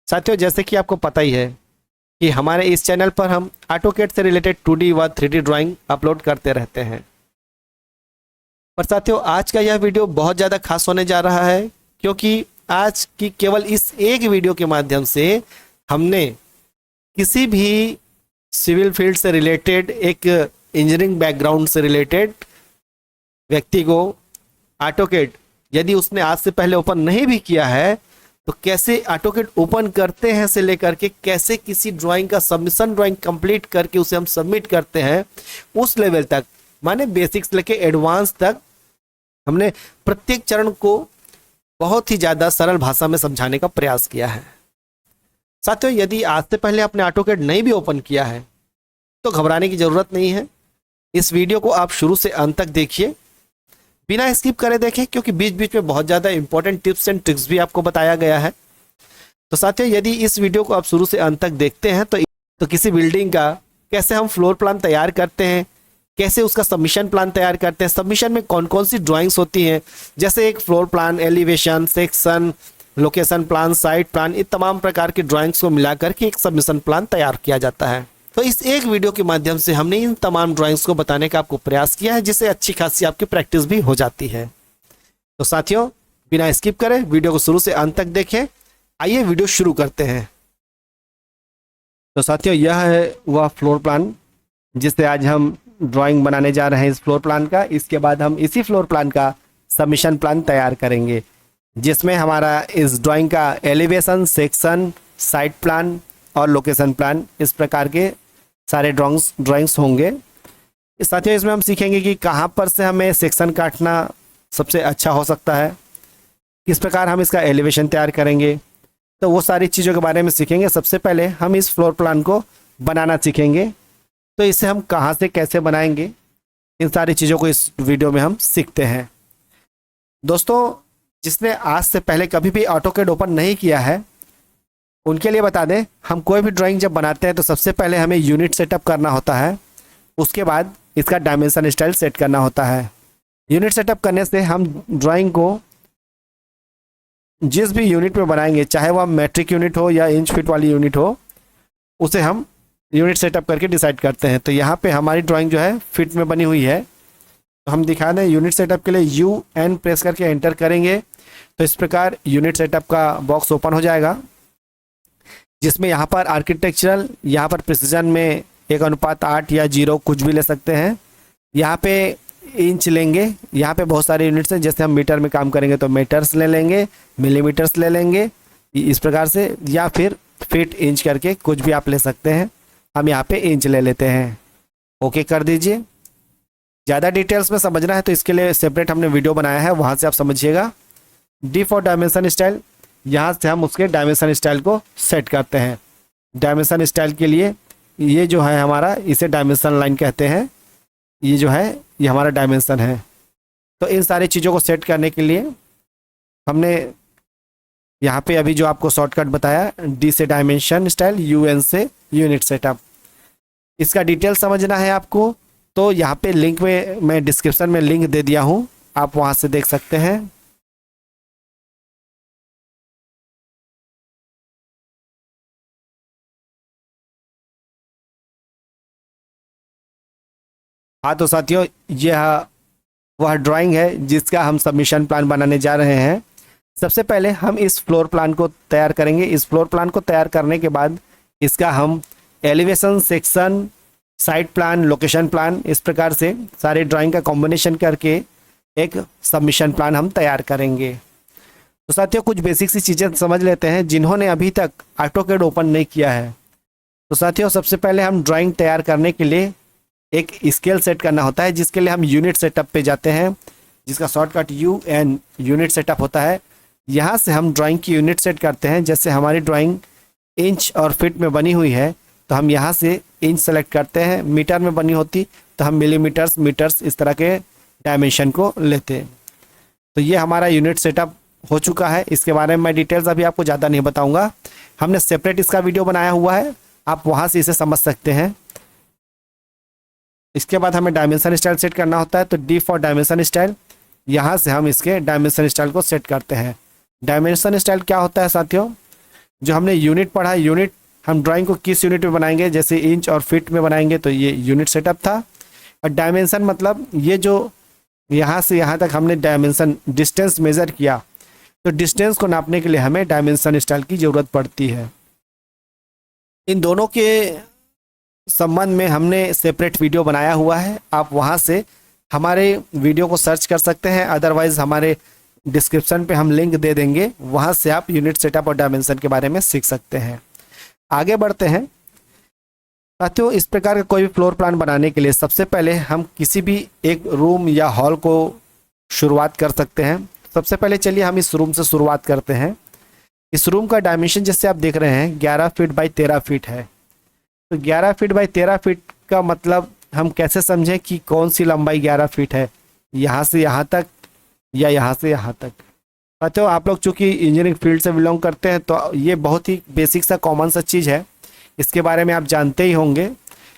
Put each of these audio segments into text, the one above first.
साथियों, जैसे कि आपको पता ही है कि हमारे इस चैनल पर हम ऑटोकैड से रिलेटेड 2D व 3D ड्राइंग अपलोड करते रहते हैं। पर साथियों, आज का यह वीडियो बहुत ज़्यादा खास होने जा रहा है, क्योंकि आज की केवल इस एक वीडियो के माध्यम से हमने किसी भी सिविल फील्ड से रिलेटेड, एक इंजीनियरिंग बैकग्राउंड से रिलेटेड व्यक्ति को ऑटोकैड यदि उसने आज से पहले ओपन नहीं भी किया है तो कैसे ऑटोकैड ओपन करते हैं से लेकर के कैसे किसी ड्राइंग का सबमिशन ड्राइंग कंप्लीट करके उसे हम सबमिट करते हैं, उस लेवल तक, माने बेसिक्स लेके एडवांस तक हमने प्रत्येक चरण को बहुत ही ज़्यादा सरल भाषा में समझाने का प्रयास किया है। साथियों, यदि आज से पहले आपने ऑटोकैड नहीं भी ओपन किया है तो घबराने की ज़रूरत नहीं है। इस वीडियो को आप शुरू से अंत तक देखिए, बिना स्किप करे देखें, क्योंकि बीच बीच में बहुत ज़्यादा इंपॉर्टेंट टिप्स एंड ट्रिक्स भी आपको बताया गया है। तो साथियों, यदि इस वीडियो को आप शुरू से अंत तक देखते हैं तो किसी बिल्डिंग का कैसे हम फ्लोर प्लान तैयार करते हैं, कैसे उसका सबमिशन प्लान तैयार करते हैं, सबमिशन में कौन कौन सी ड्राइंग्स होती हैं, जैसे एक floor plan, elevation, section, location plan, site plan, ये तमाम प्रकार की ड्राइंग्स को मिलाकर के एक सबमिशन प्लान तैयार किया जाता है। तो इस एक वीडियो के माध्यम से हमने इन तमाम ड्राइंग्स को बताने का आपको प्रयास किया है, जिससे अच्छी खासी आपकी प्रैक्टिस भी हो जाती है। तो साथियों, बिना स्किप करें वीडियो को शुरू से अंत तक देखें। आइए वीडियो शुरू करते हैं। तो साथियों, यह है वह फ्लोर प्लान जिससे आज हम ड्राइंग बनाने जा रहे हैं इस फ्लोर प्लान का। इसके बाद हम इसी फ्लोर प्लान का सबमिशन प्लान तैयार करेंगे, जिसमें हमारा इस ड्राइंग का एलिवेशन, सेक्शन, साइट प्लान और लोकेशन प्लान, इस प्रकार के सारे ड्राइंग्स होंगे। साथियों, इसमें हम सीखेंगे कि कहाँ पर से हमें सेक्शन काटना सबसे अच्छा हो सकता है, किस प्रकार हम इसका एलिवेशन तैयार करेंगे, तो वो सारी चीज़ों के बारे में सीखेंगे। सबसे पहले हम इस फ्लोर प्लान को बनाना सीखेंगे, तो इसे हम कहाँ से कैसे बनाएंगे, इन सारी चीज़ों को इस वीडियो में हम सीखते हैं। दोस्तों, जिसने आज से पहले कभी भी ऑटोकैड ओपन नहीं किया है उनके लिए बता दें, हम कोई भी ड्राइंग जब बनाते हैं तो सबसे पहले हमें यूनिट सेटअप करना होता है, उसके बाद इसका डायमेंशन स्टाइल सेट करना होता है। यूनिट सेटअप करने से हम ड्राइंग को जिस भी यूनिट में बनाएंगे, चाहे वह मैट्रिक यूनिट हो या इंच फीट वाली यूनिट हो, उसे हम यूनिट सेटअप करके डिसाइड करते हैं। तो यहाँ पे हमारी ड्राइंग जो है फिट में बनी हुई है, तो हम दिखा दें यूनिट सेटअप के लिए UN प्रेस करके एंटर करेंगे तो इस प्रकार यूनिट सेटअप का बॉक्स ओपन हो जाएगा, जिसमें यहाँ पर आर्किटेक्चरल, यहाँ पर प्रिसीजन में 1:8 या 0 कुछ भी ले सकते हैं। यहाँ पे इंच लेंगे, यहाँ पे बहुत सारे यूनिट्स हैं, जैसे हम मीटर में काम करेंगे तो मीटर्स ले लेंगे, मिलीमीटर्स ले लेंगे, इस प्रकार से, या फिर फीट, इंच करके कुछ भी आप ले सकते हैं। हम यहाँ पे इंच ले लेते हैं, ओके कर दीजिए। ज़्यादा डिटेल्स में समझना है तो इसके लिए सेपरेट हमने वीडियो बनाया है, वहाँ से आप समझिएगा। डी फॉर डायमेंशन स्टाइल, यहाँ से हम उसके डायमेंशन स्टाइल को सेट करते हैं। डायमेंशन स्टाइल के लिए ये जो है हमारा, इसे डायमेंशन लाइन कहते हैं, ये जो है ये हमारा डायमेंशन है। तो इन सारी चीज़ों को सेट करने के लिए हमने यहाँ पे अभी जो आपको शॉर्टकट बताया, डी से डायमेंशन स्टाइल, UN से यूनिट सेटअप। इसका डिटेल समझना है आपको तो यहाँ पे लिंक में, मैं डिस्क्रिप्शन में लिंक दे दिया हूँ, आप वहाँ से देख सकते हैं। हाँ, तो साथियों, यह वह ड्राइंग है जिसका हम सबमिशन प्लान बनाने जा रहे हैं। सबसे पहले हम इस फ्लोर प्लान को तैयार करेंगे। इस फ्लोर प्लान को तैयार करने के बाद इसका हम elevation, section, site plan, location plan, इस प्रकार से सारे ड्राइंग का कॉम्बिनेशन करके एक सबमिशन प्लान हम तैयार करेंगे। तो साथियों, कुछ बेसिक सी चीज़ें समझ लेते हैं जिन्होंने अभी तक ऑटोकैड ओपन नहीं किया है। तो साथियों, सबसे पहले हम ड्राइंग तैयार करने के लिए एक स्केल सेट करना होता है, जिसके लिए हम यूनिट सेटअप पे जाते हैं, जिसका शॉर्टकट UN यूनिट सेटअप होता है। यहाँ से हम ड्राइंग की यूनिट सेट करते हैं। जैसे हमारी ड्राइंग इंच और फीट में बनी हुई है तो हम यहाँ से इंच सेलेक्ट करते हैं, मीटर में बनी होती तो हम मिलीमीटर्स, मीटर्स, इस तरह के डायमेंशन को लेते हैं। तो ये हमारा यूनिट सेटअप हो चुका है। इसके बारे में मैं डिटेल्स अभी आपको ज़्यादा नहीं बताऊँगा, हमने सेपरेट इसका वीडियो बनाया हुआ है, आप वहाँ से इसे समझ सकते हैं। इसके बाद हमें डायमेंशन स्टाइल सेट करना होता है, तो डी फॉर डायमेंशन स्टाइल, यहाँ से हम इसके डायमेंशन स्टाइल को सेट करते हैं। डायमेंशन स्टाइल क्या होता है साथियों? जो हमने यूनिट पढ़ा, यूनिट हम ड्राइंग को किस यूनिट में बनाएंगे, जैसे इंच और फीट में बनाएंगे, तो ये यूनिट सेटअप था। और डायमेंशन मतलब ये जो यहाँ से यहाँ तक हमने डायमेंशन डिस्टेंस मेज़र किया, तो डिस्टेंस को नापने के लिए हमें डायमेंशन स्टाइल की ज़रूरत पड़ती है। इन दोनों के संबंध में हमने सेपरेट वीडियो बनाया हुआ है, आप वहाँ से हमारे वीडियो को सर्च कर सकते हैं, अदरवाइज़ हमारे डिस्क्रिप्शन पे हम लिंक दे देंगे, वहाँ से आप यूनिट सेटअप और डायमेंशन के बारे में सीख सकते हैं। आगे बढ़ते हैं साथियों। इस प्रकार का कोई भी फ्लोर प्लान बनाने के लिए सबसे पहले हम किसी भी एक रूम या हॉल को शुरुआत कर सकते हैं। सबसे पहले चलिए हम इस रूम से शुरुआत करते हैं। इस रूम का डायमेंशन जैसे आप देख रहे हैं 11 फीट बाई 13 फीट है। तो 11 फीट बाई 13 फीट का मतलब हम कैसे समझें कि कौन सी लंबाई 11 फीट है, यहाँ से यहाँ तक या यहाँ से यहाँ तक। साथियों आप लोग चूँकि इंजीनियरिंग फील्ड से बिलोंग करते हैं तो ये बहुत ही बेसिक सा कॉमन सा चीज़ है, इसके बारे में आप जानते ही होंगे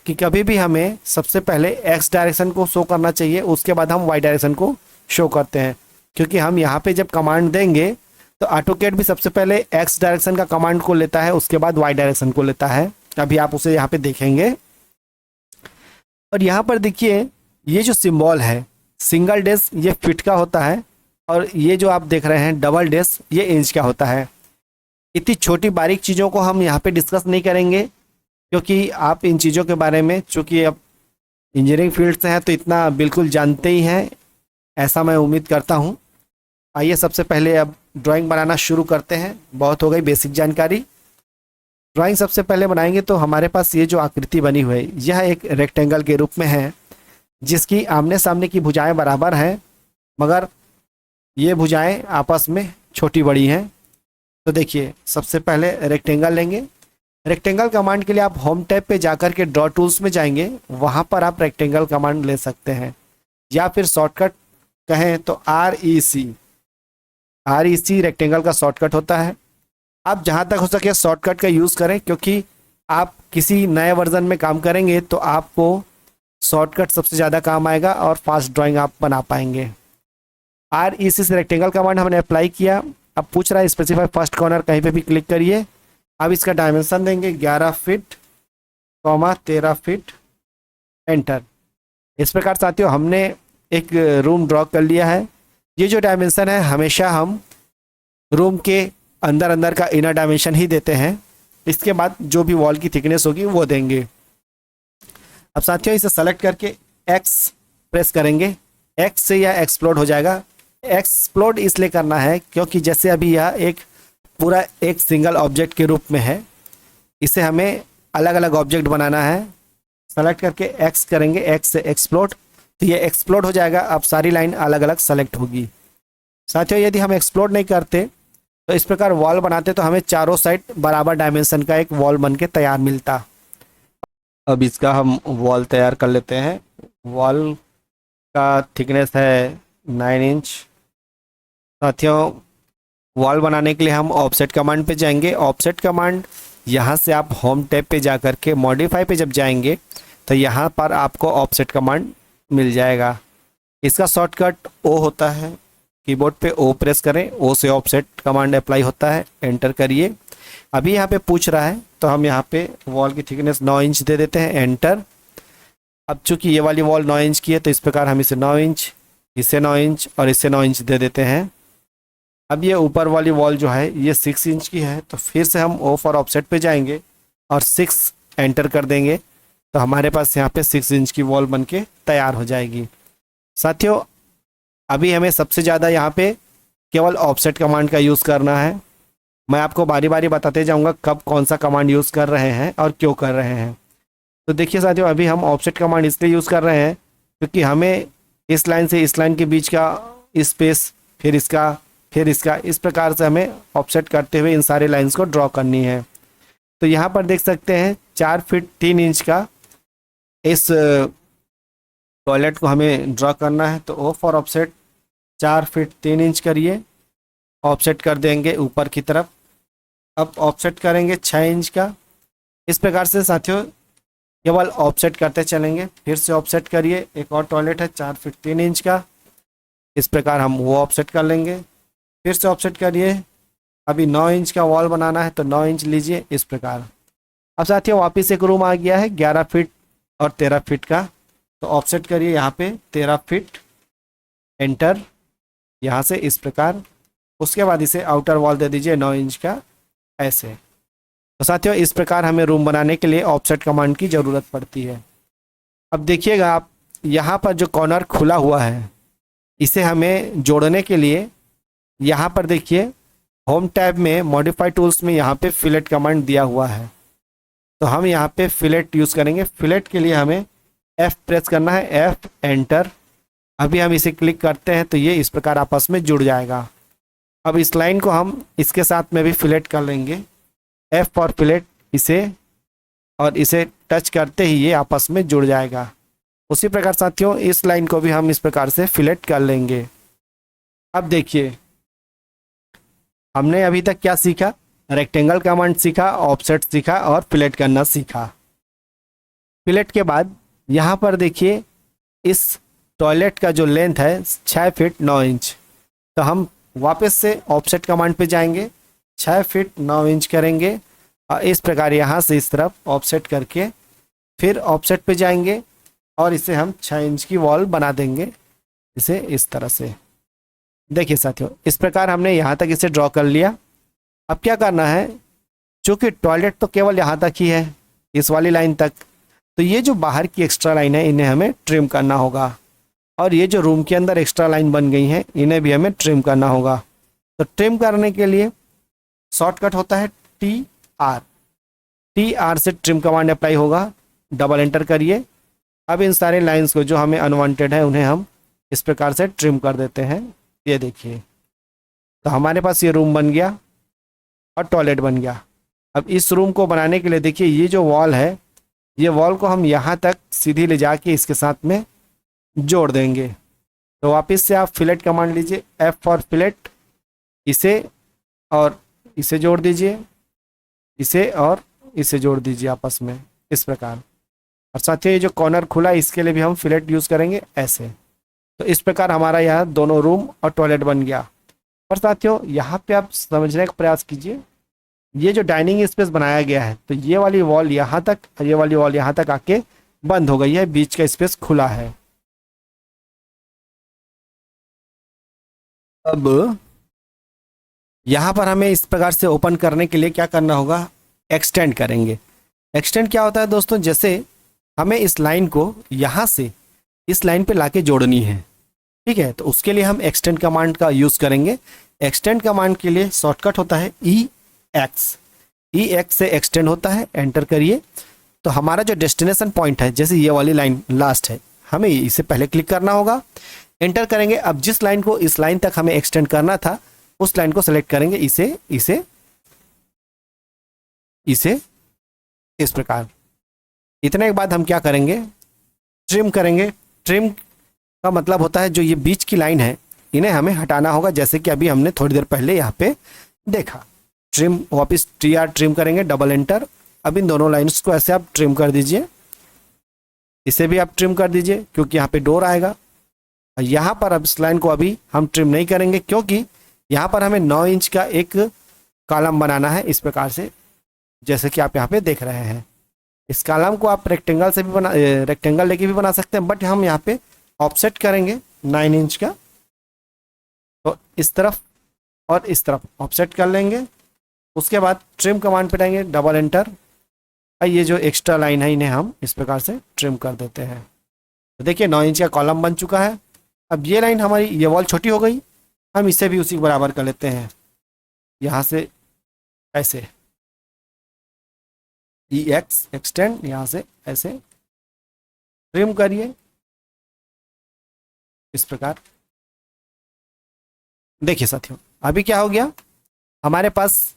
कि कभी भी हमें सबसे पहले एक्स डायरेक्शन को शो करना चाहिए, उसके बाद हम वाई डायरेक्शन को शो करते हैं। क्योंकि हम यहाँ पे जब कमांड देंगे तो ऑटोकैड भी सबसे पहले एक्स डायरेक्शन का कमांड को लेता है, उसके बाद वाई डायरेक्शन को लेता है। अभी आप उसे यहाँ पे देखेंगे। और यहाँ पर देखिए ये जो सिंबल है सिंगल डैश ये फीट का होता है, और ये जो आप देख रहे हैं डबल डैश ये इंच का होता है। इतनी छोटी बारीक चीज़ों को हम यहाँ पे डिस्कस नहीं करेंगे, क्योंकि आप इन चीज़ों के बारे में चूँकि अब इंजीनियरिंग फील्ड से हैं तो इतना बिल्कुल जानते ही हैं, ऐसा मैं उम्मीद करता हूँ। आइए सबसे पहले अब ड्राइंग बनाना शुरू करते हैं। बहुत हो गई बेसिक जानकारी। ड्राइंग सबसे पहले बनाएंगे तो हमारे पास ये जो आकृति बनी हुई है यह एक रेक्टेंगल के रूप में है, जिसकी आमने सामने की भुजाएं बराबर हैं, मगर ये भुजाएं आपस में छोटी बड़ी हैं। तो देखिए सबसे पहले रेक्टेंगल लेंगे। रेक्टेंगल कमांड के लिए आप होम टैब पे जाकर के ड्रॉ टूल्स में जाएंगे, वहाँ पर आप रेक्टेंगल कमांड ले सकते हैं, या फिर शॉर्टकट कहें तो REC रेक्टेंगल का शॉर्टकट होता है। आप जहाँ तक हो सके शॉर्टकट का यूज़ करें, क्योंकि आप किसी नए वर्जन में काम करेंगे तो आपको शॉर्टकट सबसे ज़्यादा काम आएगा और फास्ट ड्राइंग आप बना पाएंगे। REC से रेक्टेंगल कमांड हमने अप्लाई किया। अब पूछ रहा है स्पेसिफाई फर्स्ट कॉर्नर, कहीं पे भी क्लिक करिए। अब इसका डायमेंशन देंगे 11 फीट 13 फीट, एंटर। इस प्रकार साथियों हमने एक रूम ड्रॉ कर लिया है। ये जो डायमेंशन है हमेशा हम रूम के अंदर अंदर का इनर डायमेंशन ही देते हैं, इसके बाद जो भी वॉल की थिकनेस होगी वो देंगे। अब साथियों इसे सेलेक्ट करके X प्रेस करेंगे, X से यह एक्सप्लोड हो जाएगा। एक्सप्लोड इसलिए करना है क्योंकि जैसे अभी यह एक पूरा एक सिंगल ऑब्जेक्ट के रूप में है, इसे हमें अलग अलग ऑब्जेक्ट बनाना है। सेलेक्ट करके X करेंगे, X से एक्सप्लोड, तो ये एक्सप्लोड हो जाएगा। अब सारी लाइन अलग अलग सेलेक्ट होगी। साथियों यदि हम एक्सप्लोड नहीं करते तो इस प्रकार वॉल बनाते तो हमें चारों साइड बराबर डायमेंशन का एक वॉल बन के तैयार मिलता। अब इसका हम वॉल तैयार कर लेते हैं। वॉल का थिकनेस है 9 इंच। साथियों वॉल बनाने के लिए हम ऑफसेट कमांड पे जाएंगे। ऑफसेट कमांड यहाँ से आप होम टैब पे जा कर के मॉडिफाई पे जब जाएंगे तो यहाँ पर आपको ऑफसेट कमांड मिल जाएगा। इसका शॉर्टकट O होता है, कीबोर्ड पे O प्रेस करें, O से ऑफसेट कमांड अप्लाई होता है, एंटर करिए। अभी यहाँ पे पूछ रहा है तो हम यहाँ पे वॉल की थिकनेस 9 इंच दे देते हैं, एंटर। अब चूंकि ये वाली वॉल 9 इंच की है तो इस प्रकार हम इसे 9 इंच, इसे 9 इंच और इसे 9 इंच दे देते हैं। अब ये ऊपर वाली वॉल जो है ये 6 इंच की है, तो फिर से हम O फॉर ऑफसेट पे जाएंगे और 6 एंटर कर देंगे, तो हमारे पास यहाँ पे 6 इंच की वॉल बन के तैयार हो जाएगी। साथियों अभी हमें सबसे ज़्यादा यहाँ पे केवल ऑफसेट कमांड का यूज़ करना है। मैं आपको बारी बारी बताते जाऊँगा कब कौन सा कमांड यूज़ कर रहे हैं और क्यों कर रहे हैं। तो देखिए साथियों अभी हम ऑफसेट कमांड इसलिए यूज़ कर रहे हैं क्योंकि हमें इस लाइन से इस लाइन के बीच का स्पेस, फिर इसका इस प्रकार से हमें ऑफसेट करते हुए इन सारे लाइंस को ड्रॉ करनी है। तो यहाँ पर देख सकते हैं 4 फीट 3 इंच का इस टॉयलेट को हमें ड्रॉ करना है। तो O for offset 4 feet 3 inch करिए, ऑफसेट कर देंगे ऊपर की तरफ। अब ऑफसेट करेंगे 6 इंच का। इस प्रकार से साथियों केवल ऑफसेट करते चलेंगे। फिर से ऑफसेट करिए, एक और टॉयलेट है 4 फीट 3 इंच का, इस प्रकार हम वो ऑफसेट कर लेंगे। फिर से ऑफसेट करिए अभी 9 इंच का वॉल बनाना है तो 9 इंच लीजिए इस प्रकार। अब साथियों वापस एक रूम आ गया है 11 फीट और 13 फीट का, तो ऑफसेट करिए यहाँ पे 13 फीट, एंटर यहाँ से इस प्रकार। उसके बाद इसे आउटर वॉल दे दीजिए 9 इंच का ऐसे। तो साथियों इस प्रकार हमें रूम बनाने के लिए ऑफसेट कमांड की ज़रूरत पड़ती है। अब देखिएगा आप यहाँ पर जो कॉर्नर खुला हुआ है इसे हमें जोड़ने के लिए यहाँ पर देखिए होम टैब में मॉडिफाई टूल्स में यहाँ पे फिलेट कमांड दिया हुआ है, तो हम यहाँ पे फिलेट यूज़ करेंगे। फिलेट के लिए हमें F प्रेस करना है, F एंटर। अभी हम इसे क्लिक करते हैं तो ये इस प्रकार आपस में जुड़ जाएगा। अब इस लाइन को हम इसके साथ में भी फिलेट कर लेंगे, F फॉर फिलेट इसे, और इसे टच करते ही ये आपस में जुड़ जाएगा। उसी प्रकार साथियों इस लाइन को भी हम इस प्रकार से फिलेट कर लेंगे। अब देखिए हमने अभी तक क्या सीखा, रेक्टेंगल कमांड सीखा, ऑफसेट सीखा और फिलेट करना सीखा। फिलेट के बाद यहाँ पर देखिए इस टॉयलेट का जो लेंथ है 6 फीट 9 इंच, तो हम वापस से ऑफसेट कमांड पे जाएंगे, 6 फीट 9 इंच करेंगे और इस प्रकार यहाँ से इस तरफ ऑफसेट करके फिर ऑफसेट पे जाएंगे और इसे हम 6 इंच की वॉल बना देंगे इसे इस तरह से। देखिए साथियों इस प्रकार हमने यहाँ तक इसे ड्रॉ कर लिया। अब क्या करना है, चूँकि टॉयलेट तो केवल यहाँ तक ही है इस वाली लाइन तक, तो ये जो बाहर की एक्स्ट्रा लाइन है इन्हें हमें ट्रिम करना होगा, और ये जो रूम के अंदर एक्स्ट्रा लाइन बन गई हैं इन्हें भी हमें ट्रिम करना होगा। तो ट्रिम करने के लिए शॉर्टकट होता है TR से ट्रिम कमांड अप्लाई होगा, डबल एंटर करिए। अब इन सारे लाइंस को जो हमें अनवांटेड है उन्हें हम इस प्रकार से ट्रिम कर देते हैं। ये देखिए तो हमारे पास ये रूम बन गया और टॉयलेट बन गया। अब इस रूम को बनाने के लिए देखिए ये जो वॉल है, ये वॉल को हम यहाँ तक सीधी ले जाके इसके साथ में जोड़ देंगे। तो वापस से आप फिलेट कमांड लीजिए, F फॉर फिलेट, इसे और इसे जोड़ दीजिए, इसे और इसे जोड़ दीजिए आपस में इस प्रकार। और साथ ही ये जो कॉर्नर खुला है इसके लिए भी हम फिलेट यूज़ करेंगे ऐसे। तो इस प्रकार हमारा यहाँ दोनों रूम और टॉयलेट बन गया। और साथियों यहाँ पे आप समझने का प्रयास कीजिए, ये जो डाइनिंग स्पेस बनाया गया है तो ये वाली वॉल यहाँ तक और ये वाली वॉल यहाँ तक आके बंद हो गई है, बीच का स्पेस खुला है। अब यहाँ पर हमें इस प्रकार से ओपन करने के लिए क्या करना होगा, एक्सटेंड करेंगे। एक्सटेंड क्या होता है दोस्तों, जैसे हमें इस लाइन को यहाँ से इस लाइन पे लाके जोड़नी है, ठीक है, तो उसके लिए हम एक्सटेंड कमांड का यूज़ करेंगे। एक्सटेंड कमांड के लिए शॉर्टकट होता है EX से एक्सटेंड होता है, एंटर करिए। तो हमारा जो डेस्टिनेशन पॉइंट है, जैसे ये वाली लाइन लास्ट है, हमें इसे पहले क्लिक करना होगा, एंटर करेंगे। अब जिस लाइन को इस लाइन तक हमें एक्सटेंड करना था उस लाइन को सेलेक्ट करेंगे, इसे इसे इसे इस प्रकार। इतने के बाद हम क्या करेंगे, ट्रिम करेंगे। ट्रिम का मतलब होता है जो ये बीच की लाइन है इन्हें हमें हटाना होगा, जैसे कि अभी हमने थोड़ी देर पहले यहाँ पे देखा। ट्रिम, वापस TR ट्रिम करेंगे, डबल एंटर। अब इन दोनों लाइन्स को ऐसे आप ट्रिम कर दीजिए, इसे भी आप ट्रिम कर दीजिए क्योंकि यहाँ पे डोर आएगा। और यहाँ पर अब इस लाइन को अभी हम ट्रिम नहीं करेंगे क्योंकि यहाँ पर हमें 9 इंच का एक कॉलम बनाना है इस प्रकार से, जैसे कि आप यहाँ पे देख रहे हैं। इस कॉलम को आप रेक्टेंगल लेके भी बना सकते हैं, बट हम यहाँ पे ऑफसेट करेंगे 9 इंच का, तो इस तरफ और इस तरफ ऑफसेट कर लेंगे। उसके बाद ट्रिम कमांड पे जाएंगे, डबल एंटर। ये जो एक्स्ट्रा लाइन है इन्हें हम इस प्रकार से ट्रिम कर देते हैं। तो देखिए 9 इंच का कॉलम बन चुका है। अब ये लाइन हमारी, ये वॉल छोटी हो गई, हम इसे भी उसी के बराबर कर लेते हैं, यहाँ से ऐसे EX एक्सटेंड, यहाँ से ऐसे ट्रिम करिए इस प्रकार। देखिए साथियों अभी क्या हो गया, हमारे पास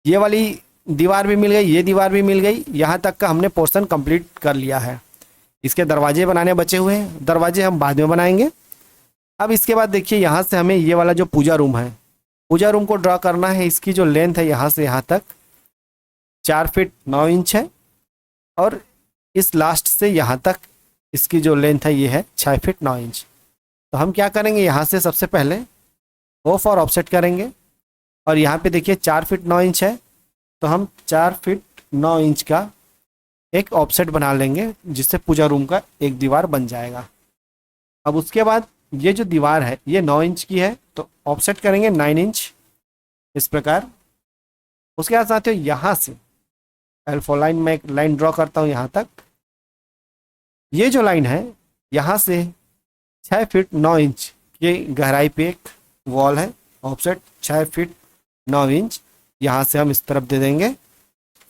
ये वाली दीवार भी मिल गई, ये दीवार भी मिल गई, यहाँ तक का हमने पोर्शन कंप्लीट कर लिया है। इसके दरवाजे बनाने बचे हुए हैं, दरवाजे हम बाद में बनाएंगे। अब इसके बाद देखिए यहाँ से हमें ये वाला जो पूजा रूम है, पूजा रूम को ड्रा करना है। इसकी जो लेंथ है यहाँ से यहाँ तक 4 फीट 9 इंच है, और इस लास्ट से यहाँ तक इसकी जो लेंथ है ये है 6 फीट 9 इंच। तो हम क्या करेंगे, यहाँ से सबसे पहले O फॉर ऑफसेट करेंगे, और यहाँ पे देखिए 4 फीट 9 इंच है, तो हम 4 फीट 9 इंच का एक ऑफसेट बना लेंगे, जिससे पूजा रूम का एक दीवार बन जाएगा। अब उसके बाद ये जो दीवार है ये 9 इंच की है, तो ऑफसेट करेंगे 9 इंच इस प्रकार। उसके बाद साथियों यहाँ से L4 लाइन में एक लाइन ड्रॉ करता हूँ यहाँ तक। ये जो लाइन है यहाँ से 6 फीट 9 इंच की गहराई पे एक वॉल है, ऑफसेट 6 फीट 9 इंच यहाँ से हम इस तरफ दे देंगे।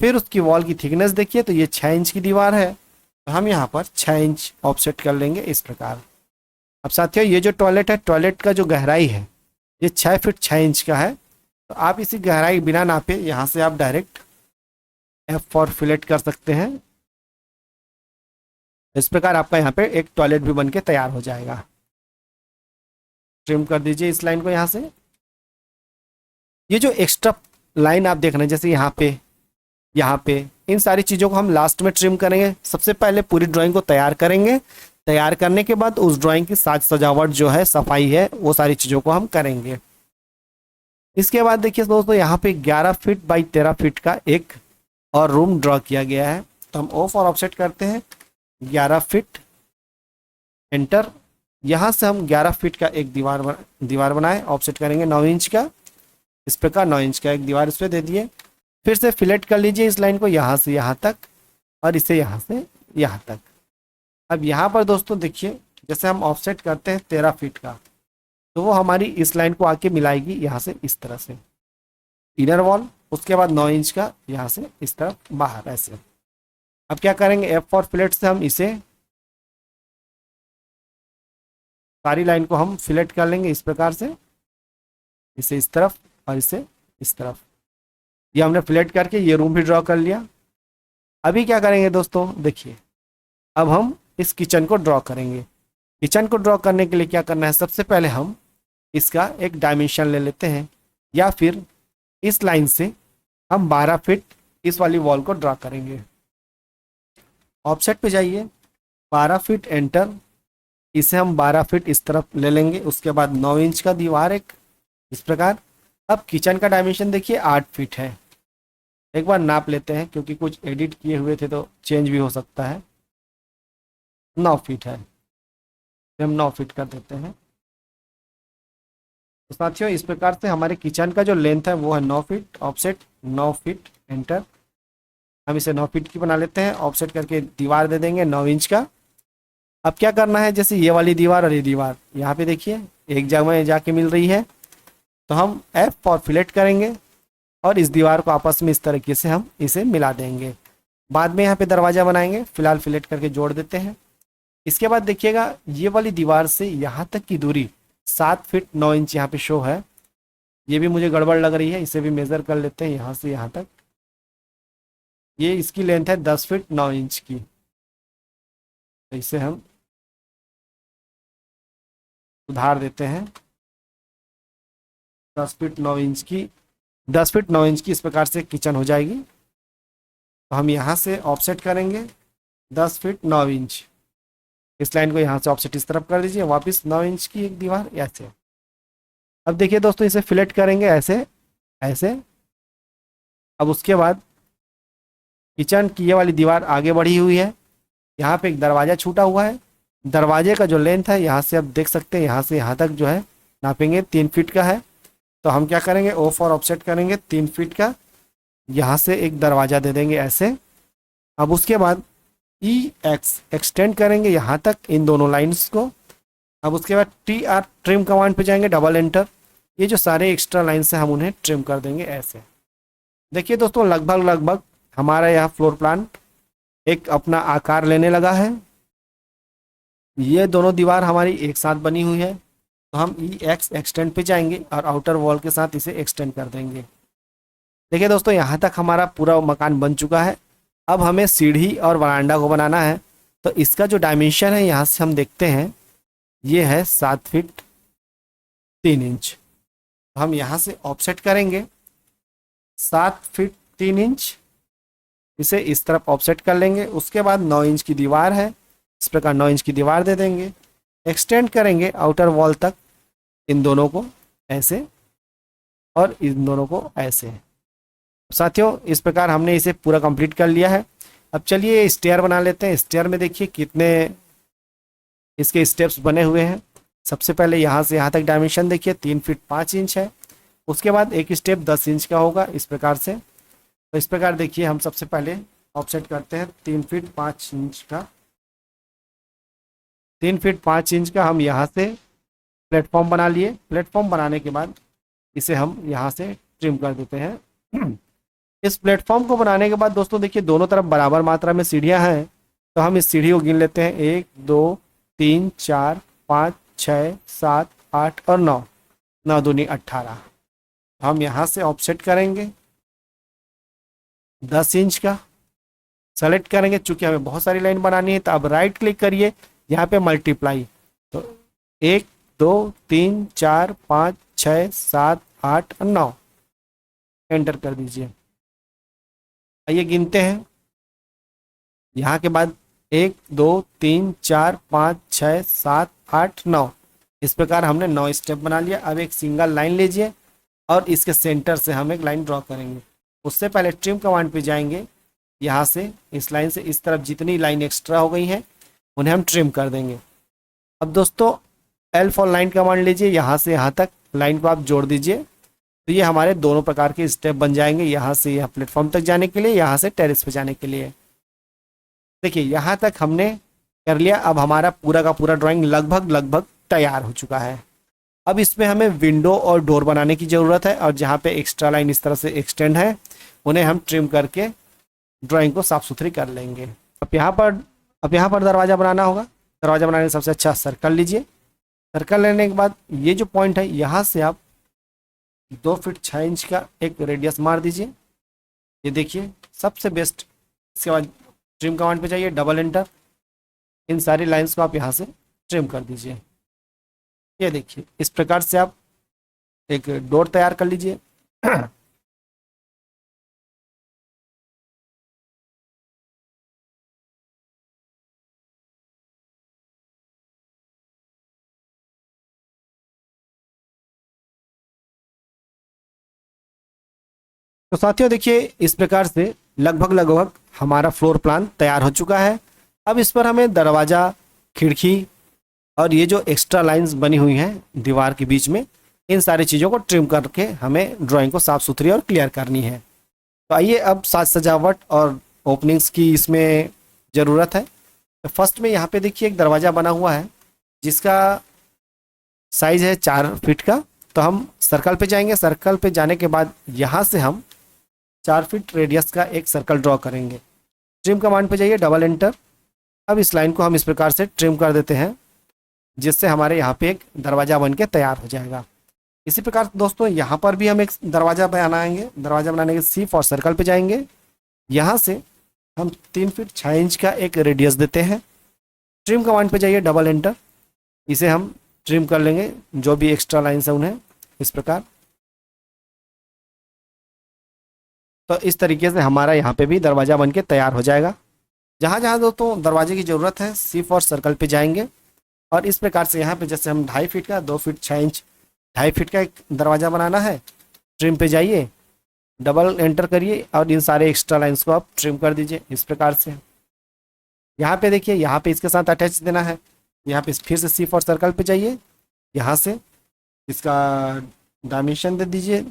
फिर उसकी वॉल की थिकनेस देखिए, तो ये 6 इंच की दीवार है, तो हम यहाँ पर 6 इंच ऑफसेट कर लेंगे इस प्रकार। अब साथियों ये जो टॉयलेट है, टॉयलेट का जो गहराई है ये 6 फीट 6 इंच का है, तो आप इसी गहराई बिना नापे यहाँ से आप डायरेक्ट F4 फिलेट कर सकते हैं। इस प्रकार आपका यहाँ पे एक टॉयलेट भी बनके तैयार हो जाएगा। ट्रिम कर दीजिए इस लाइन को यहाँ से। ये जो एक्स्ट्रा लाइन आप देख रहे हैं, जैसे यहाँ पे इन सारी चीज़ों को हम लास्ट में ट्रिम करेंगे। सबसे पहले पूरी ड्राइंग को तैयार करेंगे, तैयार करने के बाद उस ड्राइंग की साज सजावट जो है, सफाई है, वो सारी चीज़ों को हम करेंगे। इसके बाद देखिए दोस्तों यहाँ पे 11 फीट बाई 13 फीट का एक और रूम ड्रॉ किया गया है, तो हम O फॉर ऑफसेट करते हैं 11 फीट, एंटर। यहाँ से हम 11 फीट का एक दीवार बनाए, ऑफसेट करेंगे 9 इंच का इस प्रकार। 9 इंच का एक दीवार इस पर दे दिए। फिर से फिलेट कर लीजिए इस लाइन को यहाँ से यहाँ तक और इसे यहाँ से यहाँ तक। अब यहाँ पर दोस्तों देखिए जैसे हम ऑफसेट करते हैं 13 फीट का, तो वो हमारी इस लाइन को आके मिलाएगी यहाँ से इस तरह से इनर वॉल। उसके बाद 9 इंच का यहाँ से इस तरफ बाहर ऐसे। अब क्या करेंगे, F4 फिलेट से हम इसे सारी लाइन को हम फिलेट कर लेंगे इस प्रकार से, इसे इस तरफ और इसे इस तरफ। ये हमने फिलेट करके ये रूम भी ड्रॉ कर लिया। अभी क्या करेंगे दोस्तों देखिए, अब हम इस किचन को ड्रॉ करेंगे। किचन को ड्रॉ करने के लिए क्या करना है, सबसे पहले हम इसका एक डायमेंशन ले लेते हैं, या फिर इस लाइन से हम 12 फीट इस वाली वॉल को ड्रॉ करेंगे। ऑफसेट पे जाइए, 12 फीट एंटर, इसे हम 12 फीट इस तरफ ले लेंगे। उसके बाद 9 इंच का दीवार एक इस प्रकार। अब किचन का डायमेंशन देखिए 8 फीट है, एक बार नाप लेते हैं क्योंकि कुछ एडिट किए हुए थे तो चेंज भी हो सकता है। 9 फीट है, हम 9 फीट कर देते हैं। तो साथियों इस प्रकार से हमारे किचन का जो लेंथ है वो है 9 फीट, ऑफसेट 9 फीट एंटर। हम इसे 9 फीट की बना लेते हैं, ऑफसेट करके दीवार दे देंगे 9 इंच का। अब क्या करना है, जैसे ये वाली दीवार और ये दीवार यहाँ पे देखिए एक जगह जाके मिल रही है, तो हम F4 फिलेट करेंगे और इस दीवार को आपस में इस तरीके से हम इसे मिला देंगे। बाद में यहाँ पे दरवाज़ा बनाएंगे, फिलहाल फिलेट करके जोड़ देते हैं। इसके बाद देखिएगा ये वाली दीवार से यहाँ तक की दूरी 7 फीट 9 इंच यहाँ पे शो है। ये भी मुझे गड़बड़ लग रही है, इसे भी मेज़र कर लेते हैं यहाँ से यहाँ तक। ये इसकी लेंथ है 10 फीट 9 इंच की, तो इसे हम सुधार देते हैं 10 फीट 9 इंच की। 10 फीट 9 इंच की इस प्रकार से किचन हो जाएगी। तो हम यहाँ से ऑफसेट करेंगे 10 फीट 9 इंच, इस लाइन को यहाँ से ऑफसेट इस तरफ कर दीजिए, वापस 9 इंच की एक दीवार ऐसे। अब देखिए दोस्तों इसे फिलेट करेंगे ऐसे ऐसे। अब उसके बाद किचन की ये वाली दीवार आगे बढ़ी हुई है, यहाँ पे एक दरवाज़ा छूटा हुआ है। दरवाजे का जो लेंथ है यहाँ से आप देख सकते हैं, यहाँ से यहाँ तक जो है नापेंगे 3 फीट का है। तो हम क्या करेंगे, O फॉर ऑफसेट करेंगे 3 फीट का, यहाँ से एक दरवाज़ा दे देंगे ऐसे। अब उसके बाद EX एक्सटेंड करेंगे यहाँ तक इन दोनों लाइंस को। अब उसके बाद TR ट्रिम कमांड पे जाएंगे, डबल एंटर। ये जो सारे एक्स्ट्रा लाइन्स हैं हम उन्हें ट्रिम कर देंगे ऐसे। देखिए दोस्तों लगभग हमारा यह फ्लोर प्लान एक अपना आकार लेने लगा है। ये दोनों दीवार हमारी एक साथ बनी हुई है, तो हम EX एक्सटेंड पे जाएंगे और आउटर वॉल के साथ इसे एक्सटेंड कर देंगे। देखिए दोस्तों यहाँ तक हमारा पूरा मकान बन चुका है। अब हमें सीढ़ी और वरांडा को बनाना है, तो इसका जो डायमेंशन है यहाँ से हम देखते हैं ये है 7 फीट 3 इंच। हम यहाँ से ऑफसेट करेंगे 7 फीट 3 इंच, इसे इस तरफ ऑफसेट कर लेंगे। उसके बाद 9 इंच की दीवार है, इस प्रकार 9 इंच की दीवार दे देंगे, एक्सटेंड करेंगे आउटर वॉल तक इन दोनों को ऐसे। और इन दोनों को ऐसे। साथियों इस प्रकार हमने इसे पूरा कंप्लीट कर लिया है। अब चलिए स्टेयर बना लेते हैं। स्टेयर में देखिए कितने इसके स्टेप्स बने हुए हैं। सबसे पहले यहाँ से यहाँ तक डायमेंशन देखिए 3 फीट 5 इंच है। उसके बाद एक स्टेप 10 इंच का होगा इस प्रकार से। तो इस प्रकार देखिए हम सबसे पहले ऑफसेट करते हैं 3 फीट 5 इंच का। 3 फीट 5 इंच का हम यहाँ से प्लेटफॉर्म बना लिए। प्लेटफॉर्म बनाने के बाद इसे हम यहाँ से ट्रिम कर देते हैं। इस प्लेटफॉर्म को बनाने के बाद दोस्तों देखिए दोनों तरफ बराबर मात्रा में सीढ़ियाँ हैं। तो हम इस सीढ़ी को गिन लेते हैं 1 2 3 4 5 6 7 8 और 9। 9 दूनी 18। हम यहाँ से ऑफसेट करेंगे 10 इंच का। सेलेक्ट करेंगे, चूंकि हमें बहुत सारी लाइन बनानी है तो अब राइट क्लिक करिए, यहाँ पे मल्टीप्लाई। तो 1 2 3 4 5 6 7 8 और 9 एंटर कर दीजिए। आइए गिनते हैं। यहाँ के बाद 1 2 3 4 5 6 7 8 9। इस प्रकार हमने 9 स्टेप बना लिया। अब एक सिंगल लाइन लीजिए और इसके सेंटर से हम एक लाइन ड्रॉ करेंगे। उससे पहले ट्रिम कमांड पे जाएंगे। यहाँ से इस लाइन से इस तरफ जितनी लाइन एक्स्ट्रा हो गई हैं उन्हें हम ट्रिम कर देंगे। अब दोस्तों एल फॉर लाइन कमांड लीजिए, यहाँ से यहाँ तक लाइन को आप जोड़ दीजिए। तो ये हमारे दोनों प्रकार के स्टेप बन जाएंगे, यहाँ से यहाँ प्लेटफॉर्म तक जाने के लिए, यहाँ से टेरेस पे जाने के लिए। देखिए यहाँ तक हमने कर लिया। अब हमारा पूरा का पूरा ड्राइंग लगभग तैयार हो चुका है। अब इसमें हमें विंडो और डोर बनाने की ज़रूरत है, और जहाँ पे एक्स्ट्रा लाइन इस तरह से एक्सटेंड है उन्हें हम ट्रिम करके ड्राइंग को साफ सुथरी कर लेंगे। अब यहाँ पर दरवाज़ा बनाना होगा। दरवाज़ा बनाने का सबसे अच्छा सर्कल लीजिए। सर्कल लेने के बाद ये जो पॉइंट है यहाँ से आप 2 फीट 6 इंच का एक रेडियस मार दीजिए। ये देखिए सबसे बेस्ट। इसके बाद ट्रिम कमांड पे जाइए, डबल एंटर। इन सारी लाइंस को आप यहाँ से ट्रिम कर दीजिए। ये देखिए इस प्रकार से आप एक डोर तैयार कर लीजिए। तो साथियों देखिए इस प्रकार से लगभग हमारा फ्लोर प्लान तैयार हो चुका है। अब इस पर हमें दरवाज़ा, खिड़की और ये जो एक्स्ट्रा लाइंस बनी हुई हैं दीवार के बीच में, इन सारी चीज़ों को ट्रिम करके हमें ड्राइंग को साफ़ सुथरी और क्लियर करनी है। तो आइए अब साज सजावट और ओपनिंग्स की इसमें ज़रूरत है। तो फर्स्ट में यहाँ पे देखिए एक दरवाज़ा बना हुआ है जिसका साइज़ है 4 फीट का। तो हम सर्कल पे जाएंगे। सर्कल पे जाने के बाद यहाँ से हम 4 फीट रेडियस का एक सर्कल ड्रॉ करेंगे। ट्रिम कमांड पे जाइए, डबल एंटर। अब इस लाइन को हम इस प्रकार से ट्रिम कर देते हैं, जिससे हमारे यहाँ पे एक दरवाज़ा बन के तैयार हो जाएगा। इसी प्रकार दोस्तों यहाँ पर भी हम एक दरवाज़ा बनाएंगे। दरवाज़ा बनाने के सी फॉर सर्कल पे जाएंगे। यहाँ से हम 3 फीट 6 इंच का एक रेडियस देते हैं। ट्रिम कमांड पे जाइए, डबल एंटर। इसे हम ट्रिम कर लेंगे, जो भी एक्स्ट्रा लाइन्स है उन्हें इस प्रकार। तो इस तरीके से हमारा यहाँ पे भी दरवाज़ा बन के तैयार हो जाएगा। जहाँ जहाँ दोस्तों दरवाजे की ज़रूरत है सी फॉर सर्कल पे जाएंगे, और इस प्रकार से यहाँ पे जैसे हम 2.5 फीट का 2 फीट 6 इंच 2.5 फीट का एक दरवाज़ा बनाना है। ट्रिम पे जाइए, डबल एंटर करिए और इन सारे एक्स्ट्रा लाइन्स को आप ट्रिम कर दीजिए इस प्रकार से। यहाँ पे देखिए, यहाँ पे इसके साथ अटैच देना है। यहाँ पे फिर से सी फॉर सर्कल पे जाइए, यहाँ से इसका डायमेंशन दे दीजिए।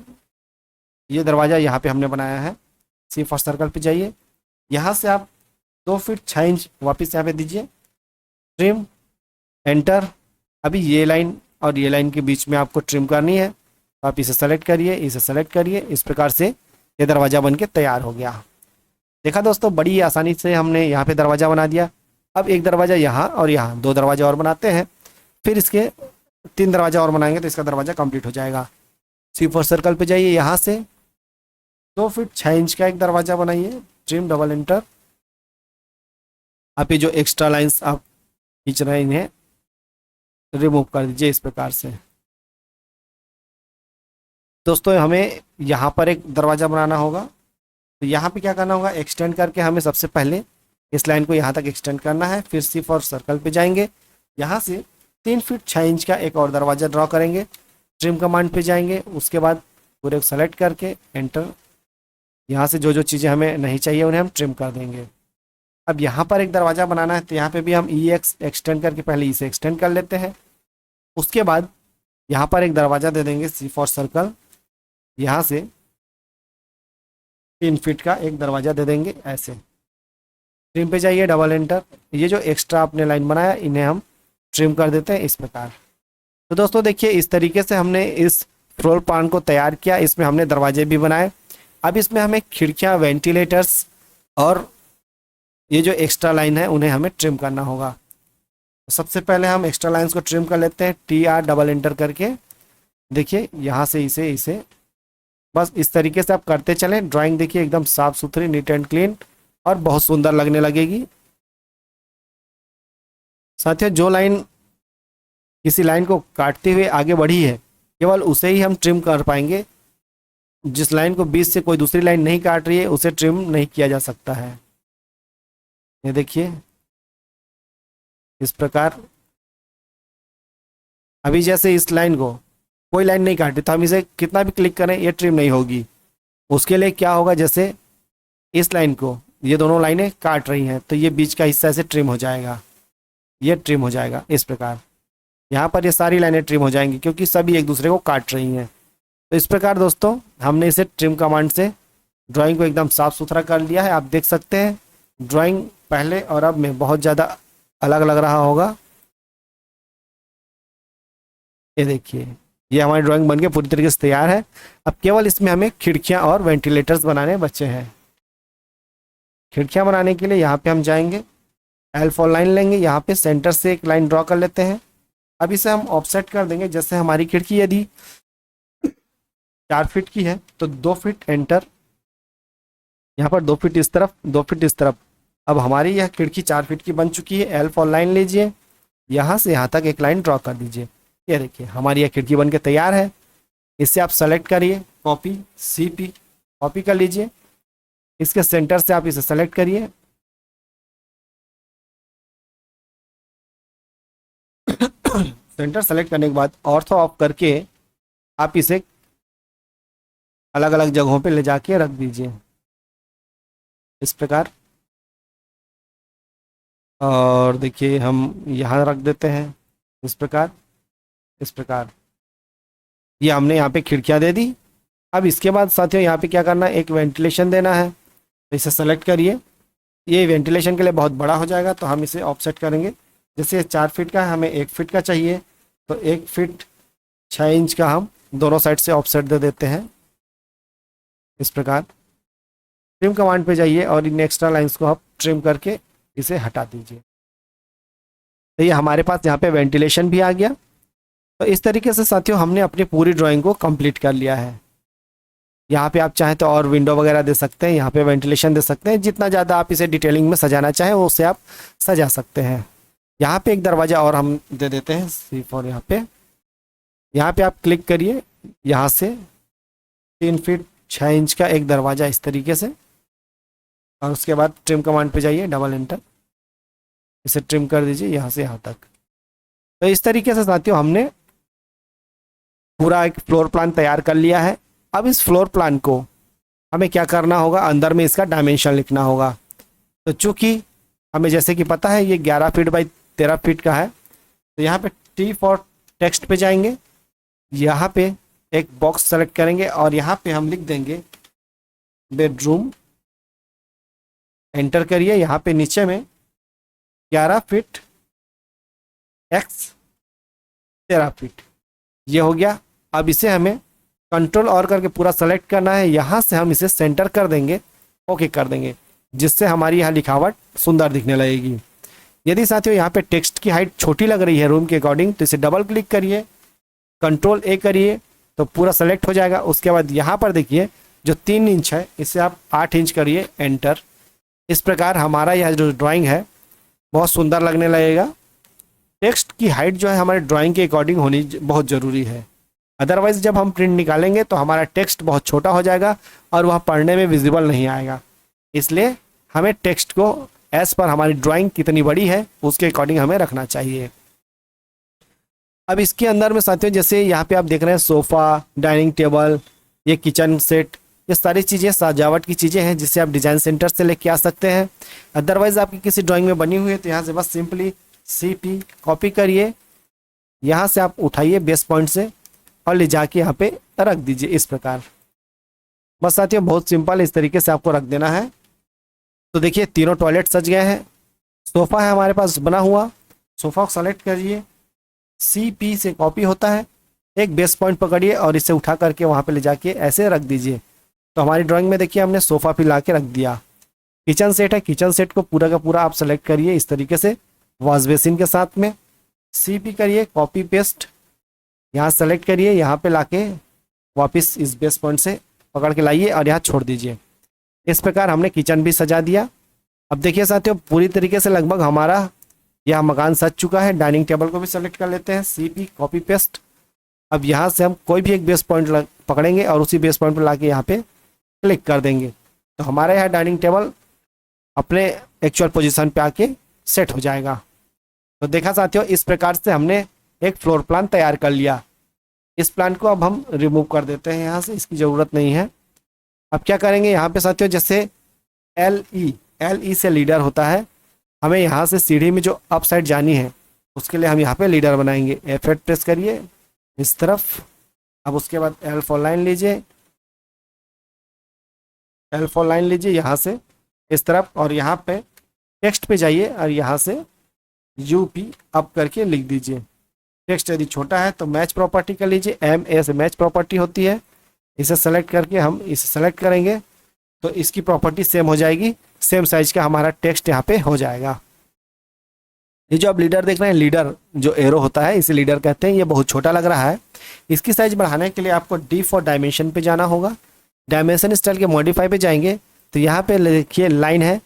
ये दरवाज़ा यहाँ पे हमने बनाया है। सी फॉर सर्कल पे जाइए, यहाँ से आप 2 फीट 6 इंच वापस यहाँ पे दीजिए। Trim enter. अभी ये लाइन और ये लाइन के बीच में आपको ट्रिम करनी है। तो आप इसे सेलेक्ट करिए, इसे सेलेक्ट करिए। इस प्रकार से ये दरवाज़ा बन के तैयार हो गया। देखा दोस्तों, बड़ी आसानी से हमने यहाँ पे दरवाज़ा बना दिया। अब एक दरवाज़ा यहाँ और यहाँ 2 दरवाजे और बनाते हैं, फिर इसके 3 दरवाजा और बनाएंगे तो इसका दरवाज़ा कंप्लीट हो जाएगा। सी फॉर सर्कल पे जाइए, यहाँ से 2 फीट 6 इंच का एक दरवाज़ा बनाइए। Trim, double enter. आप ये जो एक्स्ट्रा लाइंस आप खींच रहे हैं रिमूव कर दीजिए इस प्रकार से। दोस्तों हमें यहाँ पर एक दरवाज़ा बनाना होगा। तो यहाँ पे क्या करना होगा, एक्सटेंड करके हमें सबसे पहले इस लाइन को यहाँ तक एक्सटेंड करना है। फिर सी फॉर सर्कल पे जाएंगे, यहाँ से 3 फीट 6 इंच का एक और दरवाज़ा ड्रॉ करेंगे। ट्रिम कमांड पे जाएंगे, उसके बाद पूरे को सेलेक्ट करके एंटर। यहाँ से जो जो चीज़ें हमें नहीं चाहिए उन्हें हम ट्रिम कर देंगे। अब यहाँ पर एक दरवाज़ा बनाना है तो यहाँ पे भी हम ई एक्सटेंड करके पहले इसे एक्सटेंड कर लेते हैं। उसके बाद यहाँ पर एक दरवाज़ा दे देंगे सी फॉर सर्कल। यहाँ से 3 फीट का एक दरवाज़ा दे देंगे ऐसे। ट्रिम पे जाइए, डबल एंटर। ये जो एक्स्ट्रा आपने लाइन बनाया इन्हें हम ट्रिम कर देते हैं इस प्रकार। तो दोस्तों देखिए, इस तरीके से हमने इस फ्लोर प्लान को तैयार किया। इसमें हमने दरवाजे भी बनाए। अब इसमें हमें खिड़कियाँ, वेंटिलेटर्स और ये जो एक्स्ट्रा लाइन है उन्हें हमें ट्रिम करना होगा। तो सबसे पहले हम एक्स्ट्रा लाइन्स को ट्रिम कर लेते हैं, TR डबल एंटर करके। देखिए यहाँ से इसे बस इस तरीके से आप करते चलें। ड्राइंग देखिए एकदम साफ सुथरी, नीट एंड क्लीन और बहुत सुंदर लगने लगेगी। साथियों, जो लाइन किसी लाइन को काटते हुए आगे बढ़ी है केवल उसे ही हम ट्रिम कर पाएंगे। जिस लाइन को बीच से कोई दूसरी लाइन नहीं काट रही है उसे ट्रिम नहीं किया जा सकता है। ये देखिए इस प्रकार। अभी जैसे इस लाइन को कोई लाइन नहीं काटी तो हम इसे कितना भी क्लिक करें ये ट्रिम नहीं होगी। उसके लिए क्या होगा, जैसे इस लाइन को ये दोनों लाइनें काट रही हैं तो ये बीच का हिस्सा ऐसे ट्रिम हो जाएगा, ये ट्रिम हो जाएगा इस प्रकार। यहाँ पर ये सारी लाइनें ट्रिम हो जाएंगी क्योंकि सभी एक दूसरे को काट रही हैं। तो इस प्रकार दोस्तों हमने इसे ट्रिम कमांड से ड्राइंग को एकदम साफ सुथरा कर लिया है। आप देख सकते हैं ड्राइंग पहले और अब में बहुत ज़्यादा अलग लग रहा होगा। ये देखिए, ये हमारी ड्राइंग बनके पूरी तरीके से तैयार है। अब केवल इसमें हमें खिड़कियां और वेंटिलेटर्स बनाने बचे हैं। खिड़कियां बनाने के लिए यहाँ पे हम जाएंगे, L4 लाइन लेंगे, यहाँ पे सेंटर से एक लाइन ड्रॉ कर लेते हैं। अब इसे हम ऑफसेट कर देंगे। जैसे हमारी खिड़की यदि 4 फीट की है तो 2 फीट एंटर, यहाँ पर 2 फीट इस तरफ, 2 फीट इस तरफ। अब हमारी यह खिड़की 4 फीट की बन चुकी है। L4 लाइन लीजिए, यहाँ से यहाँ तक एक लाइन ड्रॉ कर दीजिए। ये देखिए हमारी यह खिड़की बन के तैयार है। इससे आप सेलेक्ट करिए, कॉपी CP कॉपी कर लीजिए। इसके सेंटर से आप इसे सेलेक्ट करिए, सेंटर सेलेक्ट करने के बाद ऑर्थो ऑफ करके आप इसे अलग अलग जगहों पे ले जाके रख दीजिए इस प्रकार। और देखिए हम यहाँ रख देते हैं इस प्रकार, इस प्रकार। ये हमने यहाँ पे खिड़कियाँ दे दी। अब इसके बाद साथियों यहाँ पे क्या करना है, एक वेंटिलेशन देना है। तो इसे सेलेक्ट करिए। ये वेंटिलेशन के लिए बहुत बड़ा हो जाएगा तो हम इसे ऑफसेट करेंगे। जैसे 4 फीट का है, हमें 1 फीट का चाहिए तो 1 फीट 6 इंच का हम दोनों साइड से ऑफसेट दे देते हैं इस प्रकार। ट्रिम कमांड पे जाइए और इन एक्स्ट्रा लाइंस को आप ट्रिम करके इसे हटा दीजिए। तो ये हमारे पास यहाँ पे वेंटिलेशन भी आ गया। तो इस तरीके से साथियों हमने अपनी पूरी ड्राइंग को कंप्लीट कर लिया है। यहाँ पे आप चाहें तो और विंडो वगैरह दे सकते हैं, यहाँ पे वेंटिलेशन दे सकते हैं। जितना ज़्यादा आप इसे डिटेलिंग में सजाना चाहें उसे आप सजा सकते हैं। यहाँ पे एक दरवाज़ा और हम दे देते हैं C4। यहाँ पे आप क्लिक करिए, यहाँ से 3 फीट 6 इंच का एक दरवाज़ा इस तरीके से। और उसके बाद ट्रिम कमांड पे जाइए, डबल एंटर, इसे ट्रिम कर दीजिए यहाँ से यहाँ तक। तो इस तरीके से साथियों हमने पूरा एक फ्लोर प्लान तैयार कर लिया है। अब इस फ्लोर प्लान को हमें क्या करना होगा, अंदर में इसका डायमेंशन लिखना होगा। तो चूंकि हमें जैसे कि पता है ये 11 फीट बाई 13 फीट का है तो यहाँ पे T फॉर टेक्स्ट पे जाएंगे, यहाँ पे एक बॉक्स सेलेक्ट करेंगे और यहाँ पे हम लिख देंगे बेडरूम। एंटर करिए। यहाँ पे नीचे में 11 फीट x 13 फीट ये हो गया। अब इसे हमें कंट्रोल और करके पूरा सेलेक्ट करना है। यहाँ से हम इसे सेंटर कर देंगे, ओके कर देंगे, जिससे हमारी यहाँ लिखावट सुंदर दिखने लगेगी। यदि साथियों यहाँ पे टेक्स्ट की हाइट छोटी लग रही है रूम के अकॉर्डिंग तो इसे डबल क्लिक करिए, कंट्रोल A करिए तो पूरा सेलेक्ट हो जाएगा। उसके बाद यहाँ पर देखिए जो 3 इंच है इसे आप 8 इंच करिए, एंटर। इस प्रकार हमारा यह जो ड्राइंग है बहुत सुंदर लगने लगेगा। टेक्स्ट की हाइट जो है हमारे ड्राइंग के अकॉर्डिंग होनी बहुत ज़रूरी है। अदरवाइज़ जब हम प्रिंट निकालेंगे तो हमारा टेक्स्ट बहुत छोटा हो जाएगा और वह पढ़ने में विजिबल नहीं आएगा। इसलिए हमें टेक्स्ट को एज पर हमारी ड्राइंग कितनी बड़ी है उसके अकॉर्डिंग हमें रखना चाहिए। अब इसके अंदर में साथियों जैसे यहाँ पे आप देख रहे हैं सोफ़ा, डाइनिंग टेबल ये किचन सेट, ये सारी चीज़ें सजावट की चीज़ें हैं जिसे आप डिज़ाइन सेंटर से लेके आ सकते हैं। अदरवाइज़ आपकी किसी ड्राइंग में बनी हुई है तो यहाँ से बस सिंपली CP कॉपी करिए, यहाँ से आप उठाइए बेस पॉइंट से और ले जाके यहाँ पे रख दीजिए इस प्रकार। बस साथियों बहुत सिंपल, इस तरीके से आपको रख देना है। तो देखिए तीनों टॉयलेट सज गए हैं। सोफ़ा है हमारे पास बना हुआ, सोफ़ा को सेलेक्ट करिए, CP से कॉपी होता है, एक बेस पॉइंट पकड़िए और इसे उठा करके वहाँ पे ले जाके ऐसे रख दीजिए। तो हमारी ड्राइंग में देखिए हमने सोफ़ा भी ला के रख दिया। किचन सेट है, किचन सेट को पूरा का पूरा आप सेलेक्ट करिए इस तरीके से वॉश बेसिन के साथ में। CP करिए, कॉपी पेस्ट, यहाँ सेलेक्ट करिए, यहाँ पे लाके वापस इस बेस पॉइंट से पकड़ के लाइए और यहाँ छोड़ दीजिए। इस प्रकार हमने किचन भी सजा दिया। अब देखिए साथियों पूरी तरीके से लगभग हमारा यह मकान सज चुका है। डाइनिंग टेबल को भी सेलेक्ट कर लेते हैं, CP कॉपी पेस्ट। अब यहाँ से हम कोई भी एक बेस पॉइंट पकड़ेंगे और उसी बेस पॉइंट पर लाके यहाँ पे क्लिक कर देंगे तो हमारा यह डाइनिंग टेबल अपने एक्चुअल पोजीशन पे आके सेट हो जाएगा। तो देखा साथियों इस प्रकार से हमने एक फ्लोर प्लान तैयार कर लिया। इस प्लान को अब हम रिमूव कर देते हैं यहाँ से, इसकी ज़रूरत नहीं है। अब क्या करेंगे यहाँ पे साथियों, जैसे LE से लीडर होता है, हमें यहाँ से सीढ़ी में जो अप साइड जानी है उसके लिए हम यहाँ पे लीडर बनाएंगे। F8 प्रेस करिए इस तरफ। अब उसके बाद L4 लाइन लीजिए, L4 लाइन लीजिए यहाँ से इस तरफ और यहाँ पे टेक्स्ट पे जाइए और यहाँ से UP अप करके लिख दीजिए। टेक्स्ट यदि छोटा है तो मैच प्रॉपर्टी कर लीजिए, MA से मैच प्रॉपर्टी होती है। इसे सेलेक्ट करके हम इसे सेलेक्ट करेंगे तो इसकी प्रॉपर्टी सेम हो जाएगी, सेम साइज का हमारा टेक्स्ट यहाँ पे हो जाएगा। ये जो आप लीडर देख रहे हैं, लीडर जो एरो होता है इसे लीडर कहते हैं। ये बहुत छोटा लग रहा है, इसकी साइज बढ़ाने के लिए आपको D फॉर डायमेंशन पे जाना होगा। डायमेंशन स्टाइल के मॉडिफाई पे जाएंगे तो यहाँ पे देखिए लाइन है,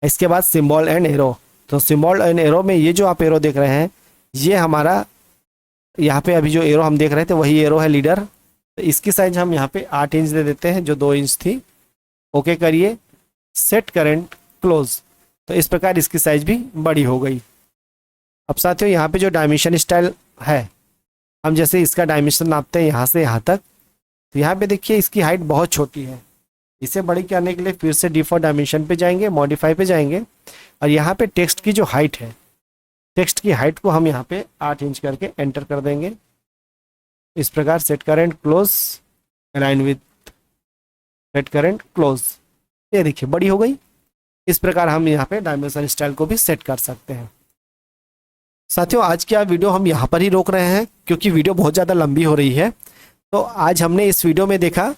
इसके बाद सिंबल एंड एरो। तो सिंबल एंड एरो में ये जो आप एरो देख रहे हैं ये हमारा यहाँ पे अभी जो एरो हम देख रहे थे वही एरो है लीडर। तो इसकी साइज हम यहाँ पे 8 इंच दे देते हैं जो 2 इंच थी। ओके करिए, सेट करेंट क्लोज। तो इस प्रकार इसकी साइज भी बड़ी हो गई। अब साथियों यहाँ पे जो डायमेंशन स्टाइल है, हम जैसे इसका डायमेंशन नापते हैं यहाँ से यहाँ तक, तो यहाँ पे देखिए इसकी हाइट बहुत छोटी है। इसे बड़ी करने के लिए फिर से D फॉर डायमेंशन पे जाएंगे, मॉडिफाई पे जाएंगे और यहाँ पे टेक्स्ट की जो हाइट है, टेक्स्ट की हाइट को हम यहाँ पे 8 इंच करके एंटर कर देंगे। इस प्रकार set current close, align with set current close. ये देखिए बड़ी हो गई। इस प्रकार हम यहाँ पे डायमेंशन स्टाइल को भी सेट कर सकते हैं। साथियों आज की वीडियो हम यहाँ पर ही रोक रहे हैं क्योंकि वीडियो बहुत ज़्यादा लंबी हो रही है। तो आज हमने इस वीडियो में देखा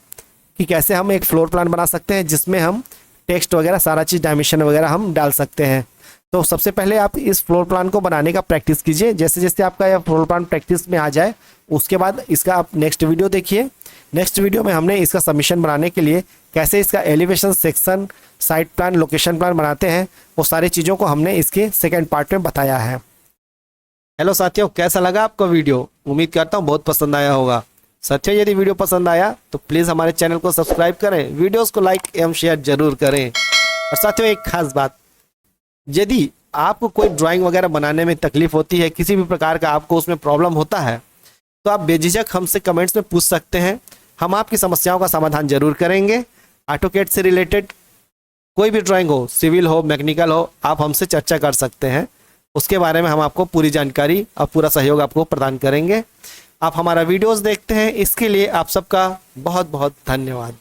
कि कैसे हम एक फ्लोर प्लान बना सकते हैं जिसमें हम टेक्स्ट वगैरह सारा चीज़ डायमेंशन वगैरह हम डाल सकते हैं। तो सबसे पहले आप इस फ्लोर प्लान को बनाने का प्रैक्टिस कीजिए। जैसे जैसे आपका यह फ्लोर प्लान प्रैक्टिस में आ जाए उसके बाद इसका आप नेक्स्ट वीडियो देखिए। नेक्स्ट वीडियो में हमने इसका सबमिशन बनाने के लिए कैसे इसका elevation, section, site plan, location plan बनाते हैं वो सारी चीज़ों को हमने इसके सेकेंड पार्ट में बताया है। हेलो साथियों, कैसा लगा आपका वीडियो? उम्मीद करता हूँ बहुत पसंद आया होगा। साथियों यदि वीडियो पसंद आया तो प्लीज़ हमारे चैनल को सब्सक्राइब करें, वीडियोस को लाइक एवं शेयर जरूर करें। और साथियों एक खास बात, यदि आपको कोई ड्राइंग वगैरह बनाने में तकलीफ होती है, किसी भी प्रकार का आपको उसमें प्रॉब्लम होता है, तो आप बेझिझक हमसे कमेंट्स में पूछ सकते हैं। हम आपकी समस्याओं का समाधान जरूर करेंगे। ऑटोकैड से रिलेटेड कोई भी ड्राइंग हो, सिविल हो, मैकेनिकल हो, आप हमसे चर्चा कर सकते हैं। उसके बारे में हम आपको पूरी जानकारी और पूरा सहयोग आपको प्रदान करेंगे। आप हमारा वीडियोस देखते हैं, इसके लिए आप सबका बहुत बहुत धन्यवाद।